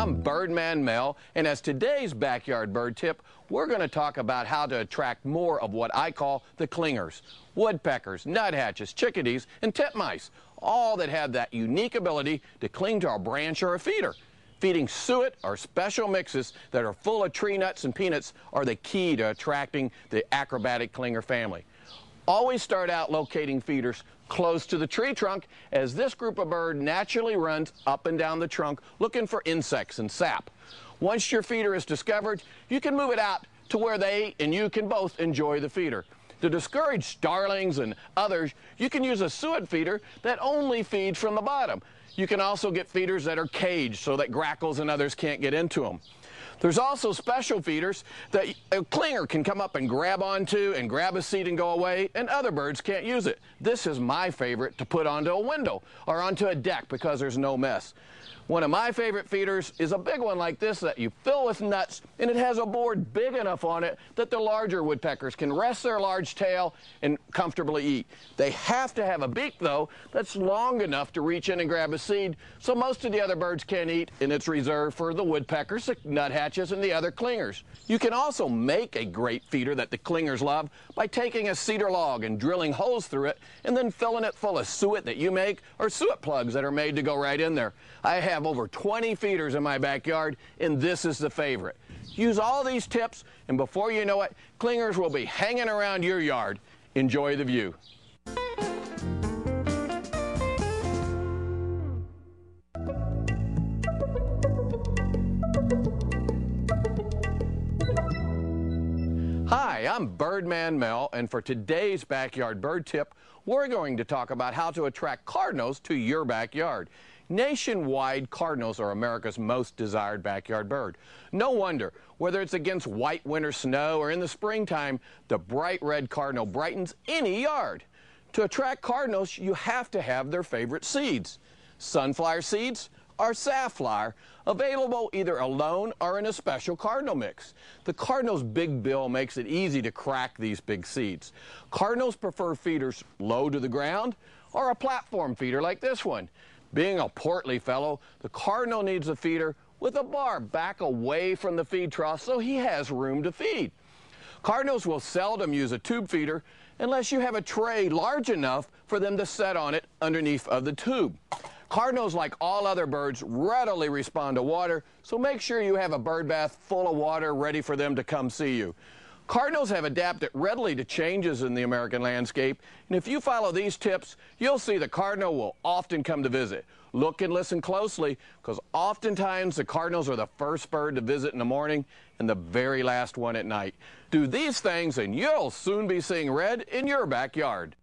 I'm Birdman Mel, and as today's backyard bird tip, we're going to talk about how to attract more of what I call the clingers. Woodpeckers, nuthatches, chickadees, and titmice, all that have that unique ability to cling to a branch or a feeder. Feeding suet or special mixes that are full of tree nuts and peanuts are the key to attracting the acrobatic clinger family. Always start out locating feeders close to the tree trunk, as this group of bird naturally runs up and down the trunk looking for insects and sap. Once your feeder is discovered, you can move it out to where they and you can both enjoy the feeder. To discourage starlings and others, you can use a suet feeder that only feeds from the bottom. You can also get feeders that are caged so that grackles and others can't get into them. There's also special feeders that a clinger can come up and grab onto and grab a seed and go away, and other birds can't use it. This is my favorite to put onto a window or onto a deck because there's no mess. One of my favorite feeders is a big one like this that you fill with nuts, and it has a board big enough on it that the larger woodpeckers can rest their large tail and comfortably eat. They have to have a beak, though, that's long enough to reach in and grab a seed, so most of the other birds can't eat, and it's reserved for the woodpeckers, the nuthatches, and the other clingers. You can also make a great feeder that the clingers love by taking a cedar log and drilling holes through it and then filling it full of suet that you make or suet plugs that are made to go right in there. I have over 20 feeders in my backyard, and this is the favorite. Use all these tips, and before you know it, clingers will be hanging around your yard. Enjoy the view. Hi, I'm Birdman Mel, and for today's backyard bird tip, we're going to talk about how to attract cardinals to your backyard. Nationwide, cardinals are America's most desired backyard bird. No wonder, whether it's against white winter snow or in the springtime, the bright red cardinal brightens any yard. To attract cardinals, you have to have their favorite seeds. Sunflower seeds are safflower, available either alone or in a special cardinal mix. The cardinal's big bill makes it easy to crack these big seeds. Cardinals prefer feeders low to the ground or a platform feeder like this one. Being a portly fellow, the cardinal needs a feeder with a bar back away from the feed trough so he has room to feed. Cardinals will seldom use a tube feeder unless you have a tray large enough for them to set on it underneath of the tube. Cardinals, like all other birds, readily respond to water, so make sure you have a bird bath full of water ready for them to come see you. Cardinals have adapted readily to changes in the American landscape, and if you follow these tips, you'll see the cardinal will often come to visit. Look and listen closely, because oftentimes the cardinals are the first bird to visit in the morning and the very last one at night. Do these things and you'll soon be seeing red in your backyard.